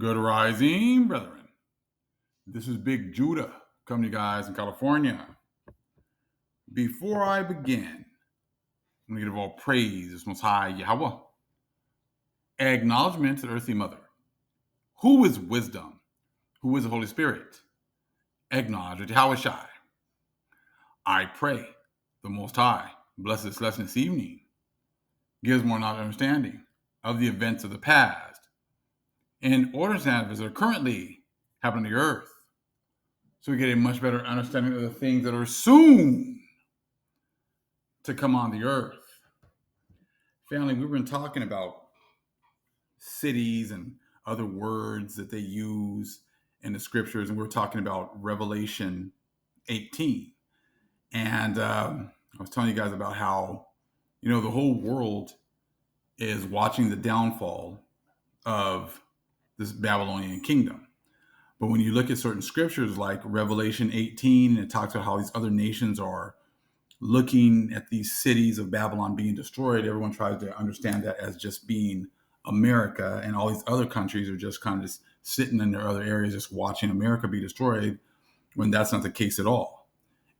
Good rising, brethren. This is Big Judah coming to you guys in California. Before I begin, I'm going to give all praise to Most High Yahweh. Acknowledgement to the Earthly Mother. Who is wisdom? Who is the Holy Spirit? Acknowledge to Yahweh Shai. I pray the Most High bless this lesson this evening. Gives more knowledge and understanding of the events of the past in order to have that are currently happening on the earth. So we get a much better understanding of the things that are soon to come on the earth. Family, we've been talking about cities and other words that they use in the scriptures, and we're talking about Revelation 18. And I was telling you guys about how, the whole world is watching the downfall of this Babylonian kingdom. But when you look at certain scriptures like Revelation 18, it talks about how these other nations are looking at these cities of Babylon being destroyed. Everyone tries to understand that as just being America, and all these other countries are just kind of just sitting in their other areas just watching America be destroyed, when that's not the case at all.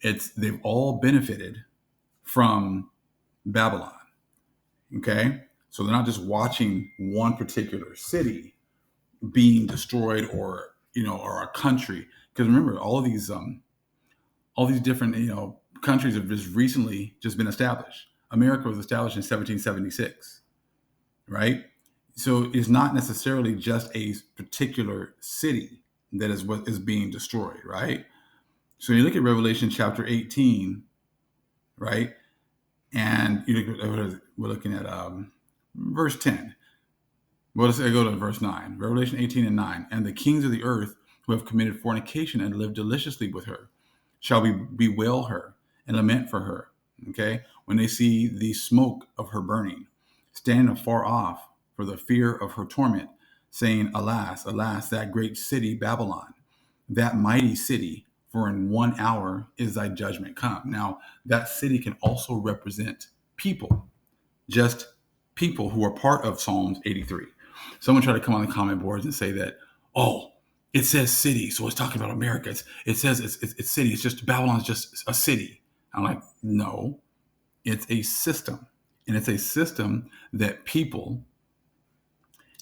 They've all benefited from Babylon. Okay? So they're not just watching one particular city being destroyed, or or a country. Because remember, all these different countries have just recently just been established. America was established in 1776, right? So it's not necessarily just a particular city that is what is being destroyed, right? So you look at Revelation chapter 18, right? And we're looking at verse 10. Well, let's go to verse 9. Revelation 18 and 9. And the kings of the earth who have committed fornication and lived deliciously with her shall bewail her and lament for her, okay, when they see the smoke of her burning, stand afar off for the fear of her torment, saying, Alas, alas, that great city Babylon, that mighty city, for in 1 hour is thy judgment come. Now, that city can also represent people, just people who are part of Psalms 83. Someone tried to come on the comment boards and say that, oh, it says city, so it's talking about America. It says it's city. It's just Babylon's just a city. I'm like, no, it's a system, and it's a system that people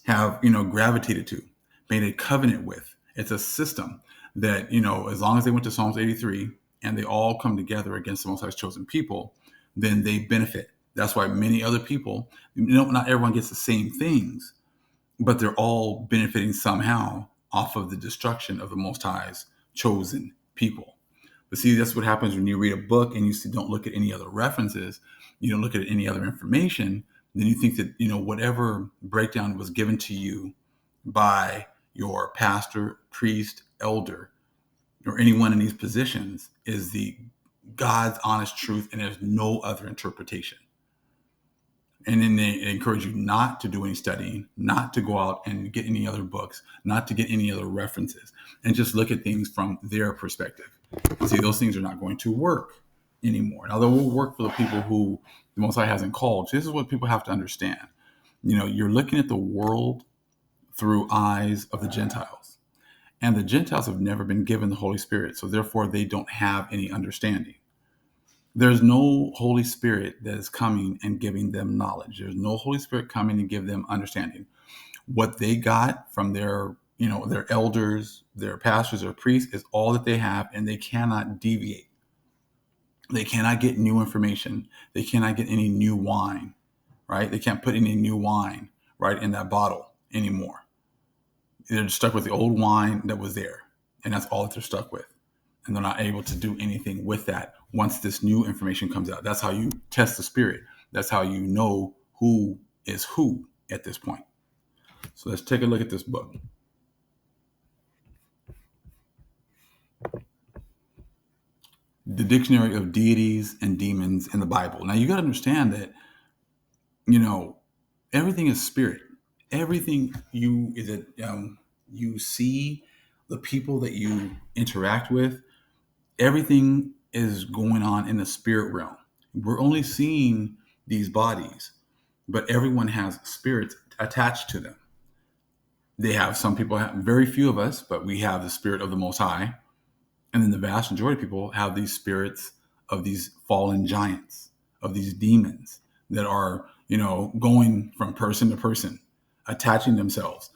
have gravitated to, made a covenant with. It's a system that as long as they went to Psalms 83 and they all come together against the Most High's chosen people, then they benefit. That's why many other people, not everyone gets the same things, but they're all benefiting somehow off of the destruction of the Most High's chosen people. But see, that's what happens when you read a book and you don't look at any other references, you don't look at any other information, then you think that, whatever breakdown was given to you by your pastor, priest, elder, or anyone in these positions is the God's honest truth, and there's no other interpretation. And then they encourage you not to do any studying, not to go out and get any other books, not to get any other references, and just look at things from their perspective. See, those things are not going to work anymore. Now, they will work for the people who the Most High hasn't called. So this is what people have to understand. You're looking at the world through eyes of the Gentiles. And the Gentiles have never been given the Holy Spirit, so therefore they don't have any understanding. There's no Holy Spirit that is coming and giving them knowledge. There's no Holy Spirit coming and give them understanding. What they got from their elders, their pastors, or priests is all that they have, and they cannot deviate. They cannot get new information. They cannot get any new wine, right? They can't put any new wine, right, in that bottle anymore. They're stuck with the old wine that was there, and that's all that they're stuck with. And they're not able to do anything with that once this new information comes out. That's how you test the spirit. That's how you know who is who at this point. So let's take a look at this book. The Dictionary of Deities and Demons in the Bible. Now, you got to understand that, everything is spirit. Everything you see, the people that you interact with, everything is going on in the spirit realm. We're only seeing these bodies, but everyone has spirits attached to them. They have some people, very few of us, but we have the spirit of the Most High. And then the vast majority of people have these spirits of these fallen giants, of these demons that are, going from person to person, attaching themselves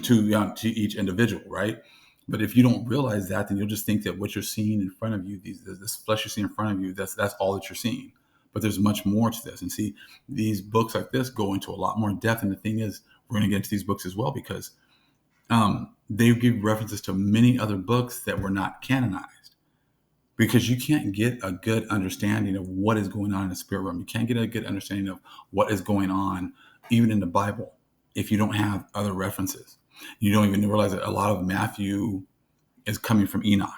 to each individual, right? But if you don't realize that, then you'll just think that what you're seeing in front of you, this flesh you see in front of you, that's all that you're seeing. But there's much more to this. And see, these books like this go into a lot more depth. And the thing is, we're going to get into these books as well because they give references to many other books that were not canonized. Because you can't get a good understanding of what is going on in the spirit realm. You can't get a good understanding of what is going on, even in the Bible, if you don't have other references. You don't even realize that a lot of Matthew is coming from Enoch.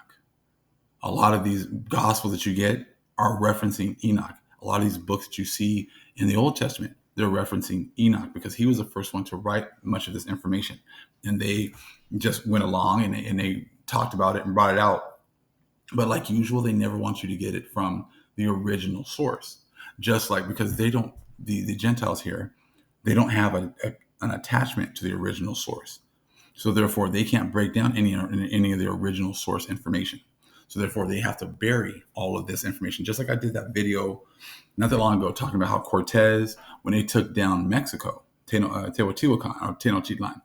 A lot of these gospels that you get are referencing Enoch. A lot of these books that you see in the Old Testament, they're referencing Enoch because he was the first one to write much of this information. And they just went along and they talked about it and brought it out. But like usual, they never want you to get it from the original source. Just like because they don't, the Gentiles here, they don't have an attachment to the original source. So therefore, they can't break down any of the original source information. So therefore, they have to bury all of this information. Just like I did that video not that long ago talking about how Cortez, when they took down Mexico, Teotihuacan or Tenochtitlan,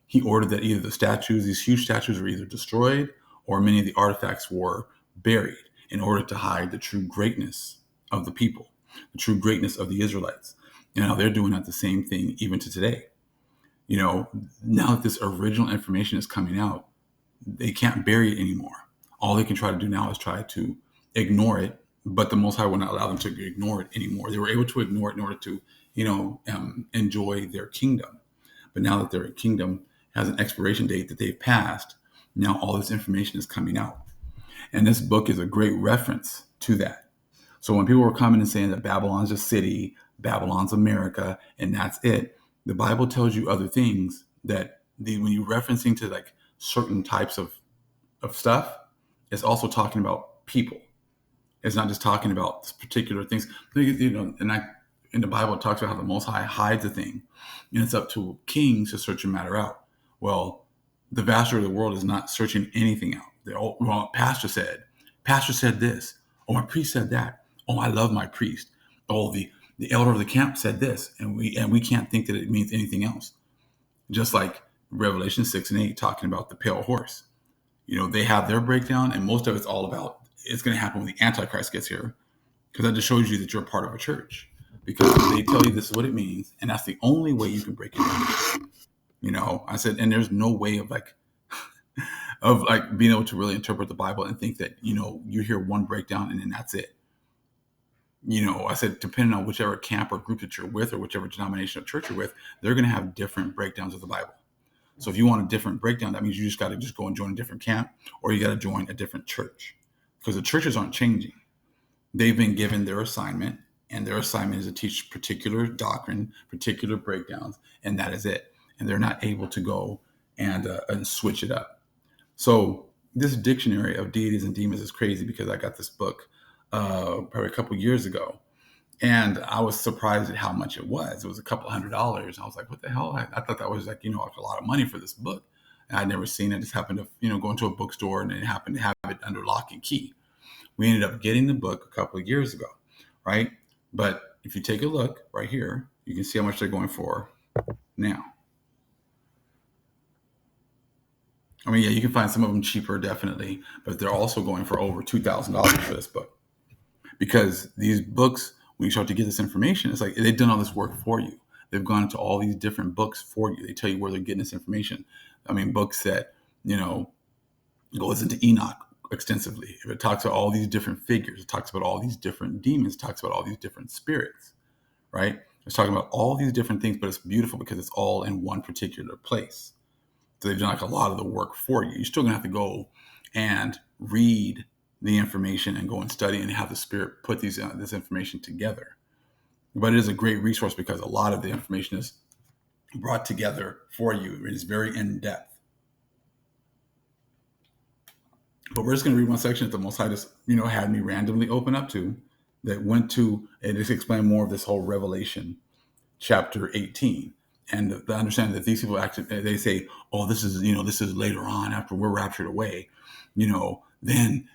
he ordered that either the statues, these huge statues, were either destroyed or many of the artifacts were buried in order to hide the true greatness of the people, the true greatness of the Israelites. And now they're doing that the same thing even to today. Now that this original information is coming out, they can't bury it anymore. All they can try to do now is try to ignore it, but the Most High will not allow them to ignore it anymore. They were able to ignore it in order to, enjoy their kingdom. But now that their kingdom has an expiration date that they've passed, now all this information is coming out. And this book is a great reference to that. So when people were coming and saying that Babylon's a city, Babylon's America, and that's it, the Bible tells you other things that when you're referencing to like certain types of stuff, it's also talking about people. It's not just talking about particular things. In the Bible, it talks about how the Most High hides a thing, and it's up to kings to search a matter out. Well, the vast majority of the world is not searching anything out. Pastor said this. Oh, my priest said that. Oh, I love my priest. Oh, the elder of the camp said this, and we can't think that it means anything else. Just like Revelation 6 and 8 talking about the pale horse. They have their breakdown, and most of it's all about it's going to happen when the Antichrist gets here, because that just shows you that you're part of a church, because they tell you this is what it means, and that's the only way you can break it down. I said, and there's no way of being able to really interpret the Bible and think that, you hear one breakdown and then that's it. I said, depending on whichever camp or group that you're with or whichever denomination or church you're with, they're going to have different breakdowns of the Bible. So if you want a different breakdown, that means you just got to just go and join a different camp, or you got to join a different church, because the churches aren't changing. They've been given their assignment, and their assignment is to teach particular doctrine, particular breakdowns, and that is it. And they're not able to go and switch it up. So this dictionary of deities and demons is crazy, because I got this book probably a couple years ago, and I was surprised at how much it was. It was a couple $100. I was like, what the hell? I thought that was like, a lot of money for this book. And I'd never seen it. Just happened to, go into a bookstore, and it happened to have it under lock and key. We ended up getting the book a couple of years ago, right? But if you take a look right here, you can see how much they're going for now. I mean, yeah, you can find some of them cheaper, definitely, but they're also going for over $2,000 for this book. Because these books, when you start to get this information, it's like they've done all this work for you. They've gone into all these different books for you. They tell you where they're getting this information. I mean, books that, goes into Enoch extensively. If it talks about all these different figures, it talks about all these different demons, it talks about all these different spirits, right? It's talking about all these different things, but it's beautiful because it's all in one particular place. So they've done a lot of the work for you. You're still going to have to go and read the information and go and study and have the Spirit put this information together. But it is a great resource because a lot of the information is brought together for you. It is very in-depth. But we're just going to read one section that the Most High just, had me randomly open up to, that went to and just explain more of this whole Revelation chapter 18. and the understanding that these people actually, they say, oh, this is, this is later on after we're raptured away, then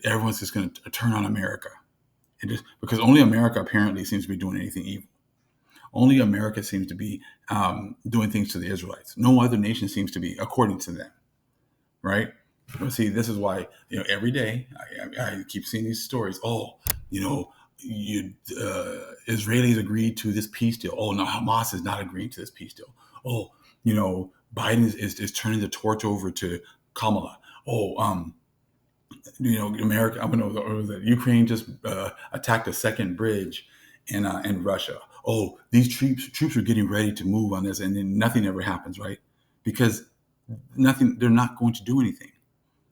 everyone's just going to turn on America. Because only America apparently seems to be doing anything evil. Only America seems to be doing things to the Israelites. No other nation seems to be, according to them, right? But see, this is why, every day I keep seeing these stories. Oh, Israelis agreed to this peace deal. Oh, no, Hamas is not agreeing to this peace deal. Oh, Biden is turning the torch over to Kamala. Oh, America, the Ukraine just attacked a second bridge in Russia. Oh, these troops are getting ready to move on this, and then nothing ever happens, right? Because they're not going to do anything.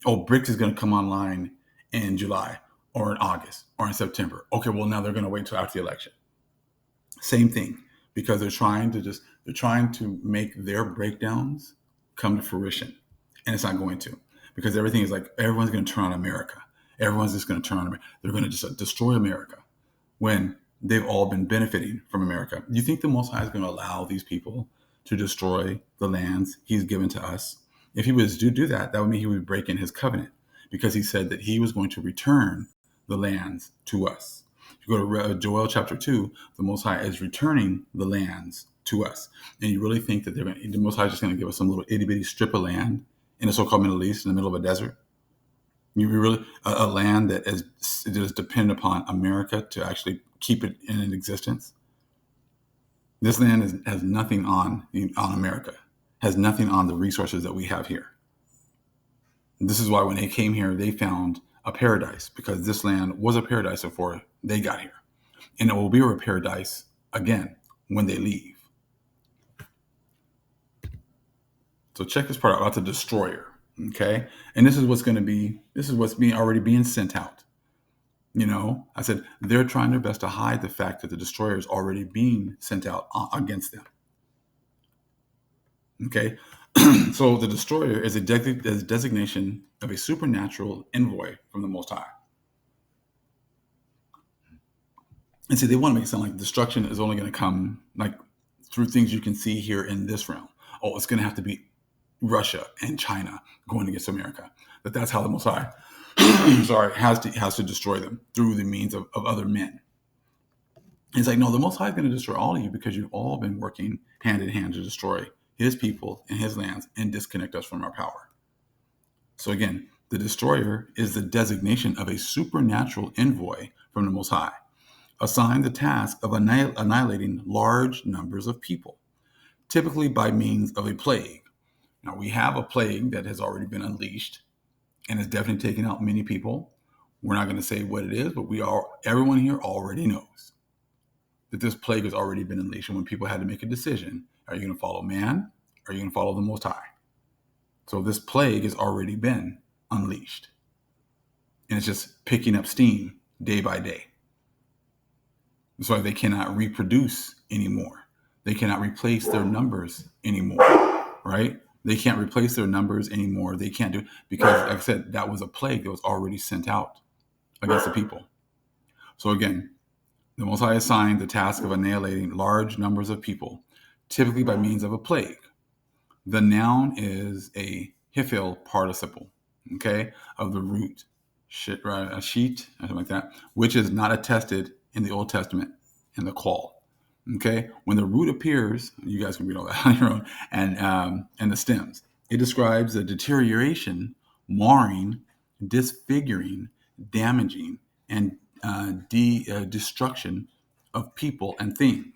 Oh, BRICS is going to come online in July or in August or in September. Okay, well, now they're going to wait until after the election. Same thing, because they're trying to make their breakdowns come to fruition, and it's not going to, because everything is like, everyone's going to turn on America. Everyone's just going to turn on America. They're going to just destroy America when they've all been benefiting from America. Do you think the Most High is going to allow these people to destroy the lands He's given to us? If He was to do that, that would mean He would break in His covenant, because He said that He was going to return the lands to us. If you go to Joel chapter 2, the Most High is returning the lands to us. And you really think that the Most High is just going to give us some little itty bitty strip of land in the so-called Middle East, in the middle of a desert? You really a land that is dependent upon America to actually keep it in existence? This land has nothing on America, has nothing on the resources that we have here. This is why when they came here, they found a paradise, because this land was a paradise before they got here. And it will be a paradise again when they leave. So check this part out about the destroyer. Okay. And this is what's already being sent out. I said they're trying their best to hide the fact that the destroyer is already being sent out against them. Okay. So the destroyer is a designation of a supernatural envoy from the Most High. And see, they want to make it sound like destruction is only going to come like through things you can see here in this realm. Oh, it's going to have to be Russia and China going against America. That's how the Most High has to destroy them through the means of other men. It's like, no, the Most High is going to destroy all of you because you've all been working hand in hand to destroy His people and His lands and disconnect us from our power. So again, the destroyer is the designation of a supernatural envoy from the Most High, assigned the task of annihilating large numbers of people, typically by means of a plague. Now, we have a plague that has already been unleashed and has definitely taken out many people. We're not going to say what it is, but everyone here already knows that this plague has already been unleashed. And when people had to make a decision, are you going to follow man? Or are you going to follow the Most High? So this plague has already been unleashed. And it's just picking up steam day by day. That's why they cannot reproduce anymore. They cannot replace their numbers anymore, right? They can't replace their numbers anymore. They can't do it because, like I said, that was a plague that was already sent out against the people. So again, the Most High assigned the task of annihilating large numbers of people, typically by means of a plague. The noun is a hifil participle, okay, of the root shit, right? A sheet, something like that, which is not attested in the Old Testament in the Qal. Okay, when the root appears, you guys can read all that on your own, and the stems, it describes the deterioration, marring, disfiguring, damaging, and destruction of people and things.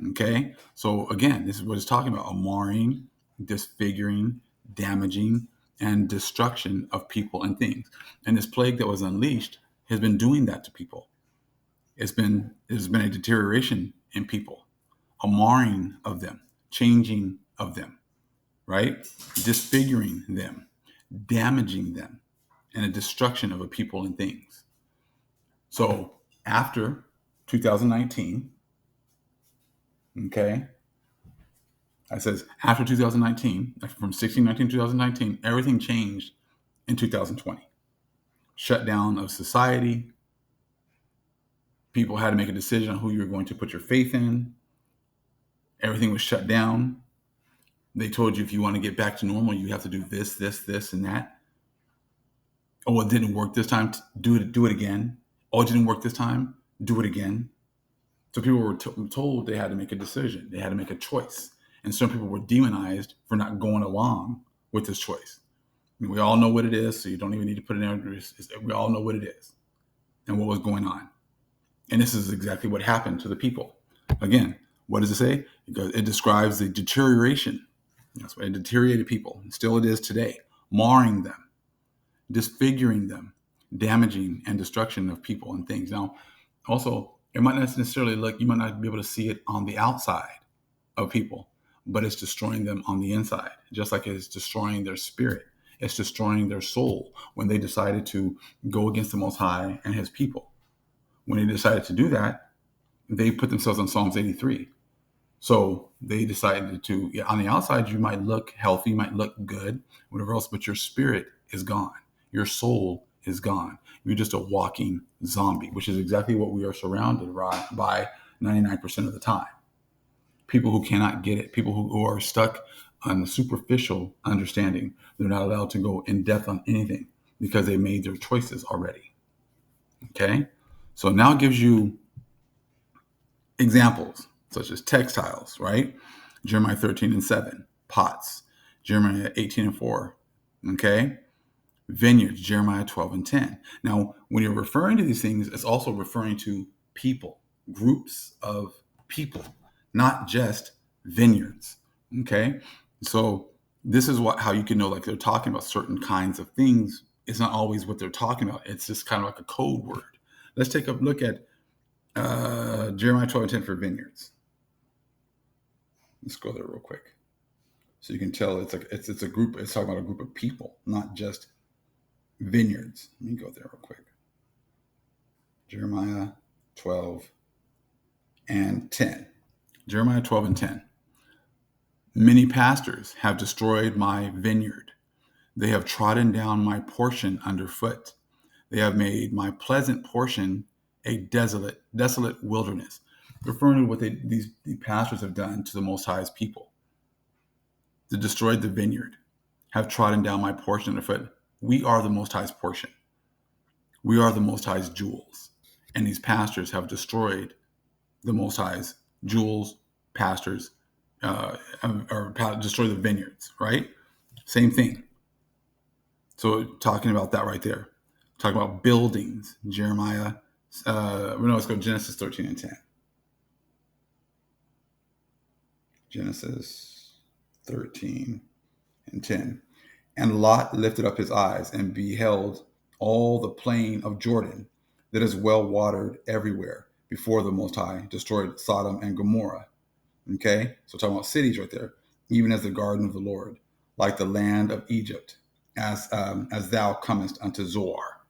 Okay, so again, this is what it's talking about: a marring, disfiguring, damaging, and destruction of people and things. And this plague that was unleashed has been doing that to people. There's been a deterioration in people, a marring of them, changing of them, right? Disfiguring them, damaging them, and a destruction of a people and things. So after 2019, okay, it says after 2019, like from 1619 to 2019, everything changed in 2020. Shutdown of society. People had to make a decision on who you were going to put your faith in. Everything was shut down. They told you if you want to get back to normal, you have to do this, this, this, and that. Oh, it didn't work this time. Do it again. Oh, it didn't work this time. Do it again. So people were told they had to make a decision. They had to make a choice. And some people were demonized for not going along with this choice. I mean, we all know what it is, so you don't even need to put it in. We all know what it is and what was going on. And this is exactly what happened to the people. Again, what does it say? It describes the deterioration. That's why it deteriorated people. And still it is today, marring them, disfiguring them, damaging and destruction of people and things. Now, also, it might not necessarily look, you might not be able to see it on the outside of people, but it's destroying them on the inside, just like it's destroying their spirit. It's destroying their soul when they decided to go against the Most High and his people. When they decided to do that, they put themselves on Psalms 83. So they decided to, on the outside, you might look healthy, you might look good, whatever else, but your spirit is gone. Your soul is gone. You're just a walking zombie, which is exactly what we are surrounded by 99% of the time. People who cannot get it, people who are stuck on the superficial understanding. They're not allowed to go in depth on anything because they made their choices already. Okay? So now it gives you examples such as textiles, right? Jeremiah 13:7, pots. Jeremiah 18:4, okay? Vineyards, Jeremiah 12:10. Now, when you're referring to these things, it's also referring to people, groups of people, not just vineyards, okay? So this is how you can know, like, they're talking about certain kinds of things. It's not always what they're talking about. It's just kind of like a code word. Let's take a look at Jeremiah 12:10 for vineyards. Let's go there real quick, so you can tell it's a group. It's talking about a group of people, not just vineyards. Let me go there real quick. Jeremiah 12:10. Jeremiah 12:10. Many pastors have destroyed my vineyard. They have trodden down my portion underfoot. They have made my pleasant portion a desolate wilderness. Referring to what these pastors have done to the Most High's people. They destroyed the vineyard, have trodden down my portion underfoot. We are the Most High's portion. We are the Most High's jewels. And these pastors have destroyed the Most High's jewels, pastors, or destroy the vineyards, right? Same thing. So talking about that right there. Talking about buildings, Jeremiah, let's go Genesis 13:10. Genesis 13:10. And Lot lifted up his eyes and beheld all the plain of Jordan that is well watered everywhere before the Most High destroyed Sodom and Gomorrah. Okay, so talking about cities right there, even as the garden of the Lord, like the land of Egypt, as thou comest unto Zoar.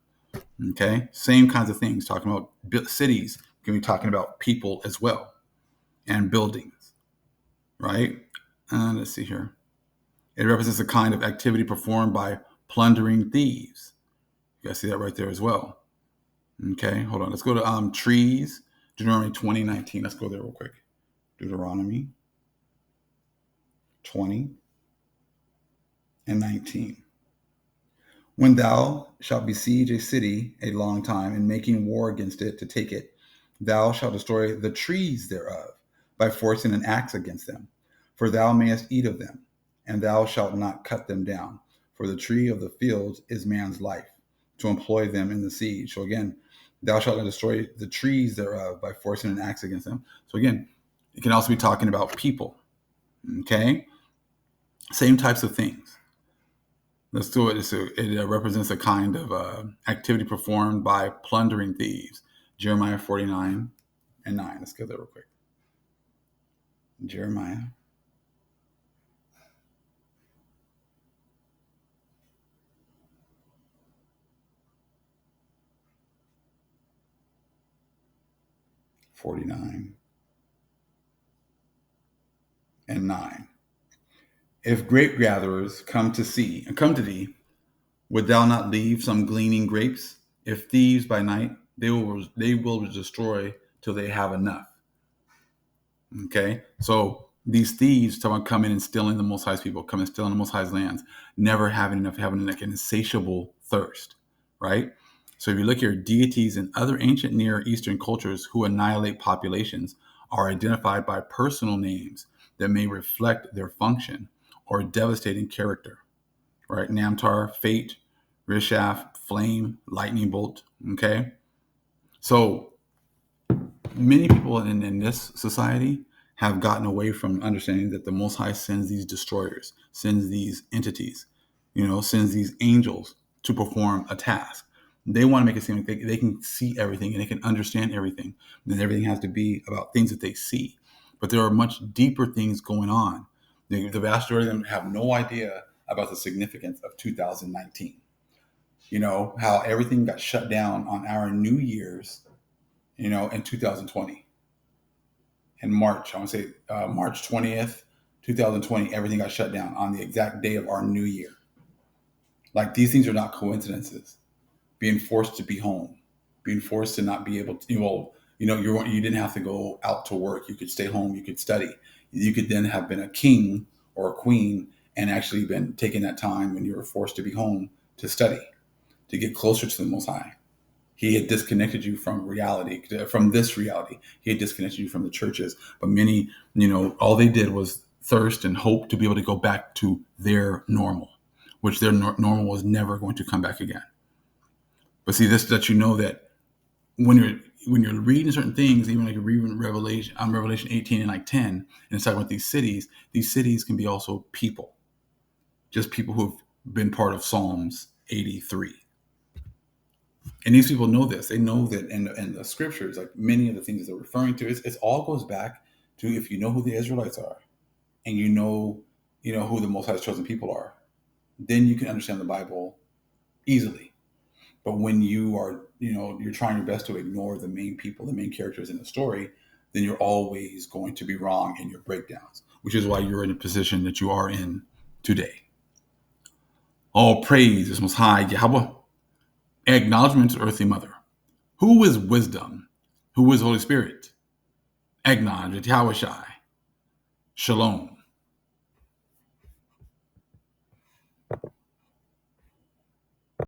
Okay, same kinds of things. Talking about cities, can be talking about people as well, and buildings, right? Let's see here. It represents a kind of activity performed by plundering thieves. You guys see that right there as well. Okay, hold on. Let's go to trees, Deuteronomy 20:19. Let's go there real quick. Deuteronomy 20:19. When thou shalt besiege a city a long time, and making war against it to take it, thou shalt destroy the trees thereof by forcing an axe against them. For thou mayest eat of them, and thou shalt not cut them down. For the tree of the field is man's life, to employ them in the siege. So again, thou shalt not destroy the trees thereof by forcing an axe against them. So again, it can also be talking about people. Okay? Same types of things. Let's do it. It represents a kind of activity performed by plundering thieves. Jeremiah 49:9. Let's go there real quick. Jeremiah 49:9. If grape gatherers come to thee, would thou not leave some gleaning grapes? If thieves by night, they will destroy till they have enough. Okay, so These thieves talking about coming and stealing the Most High's people, coming and stealing the Most High's lands, never having enough, having like an insatiable thirst, right? So if you look here, deities in other ancient Near Eastern cultures who annihilate populations are identified by personal names that may reflect their function or devastating character, right? Namtar, fate, Rishaf, flame, lightning bolt, okay? So many people in this society have gotten away from understanding that the Most High sends these destroyers, sends these entities, sends these angels to perform a task. They want to make it seem like they can see everything and they can understand everything. And everything has to be about things that they see. But there are much deeper things going on. The vast majority of them have no idea about the significance of 2019. How everything got shut down on our New Year's, in 2020. In March, I want to say March 20th, 2020, everything got shut down on the exact day of our new year. Like, these things are not coincidences. Being forced to be home, being forced to not be able to, you didn't have to go out to work. You could stay home. You could study. You could then have been a king or a queen and actually been taking that time when you were forced to be home to study, to get closer to the Most High. He had disconnected you from reality, from this reality. He had disconnected you from the churches. But many, all they did was thirst and hope to be able to go back to their normal, which their normal was never going to come back again. But see, this lets you know that when you're reading certain things, even like you're reading Revelation 18 and like 10, and it's talking about these cities can be also people, just people who've been part of Psalms 83. And these people know this. They know that in the scriptures, like many of the things that they're referring to, it all goes back to, if you know who the Israelites are, and you know who the Most High's chosen people are, then you can understand the Bible easily. But when you are, you're trying your best to ignore the main people, the main characters in the story, then you're always going to be wrong in your breakdowns, which is why you're in a position that you are in today. All praise is Most High Yahweh. Acknowledgement to Earthly Mother. Who is wisdom? Who is Holy Spirit? Acknowledge Yahweh Shai. Shalom.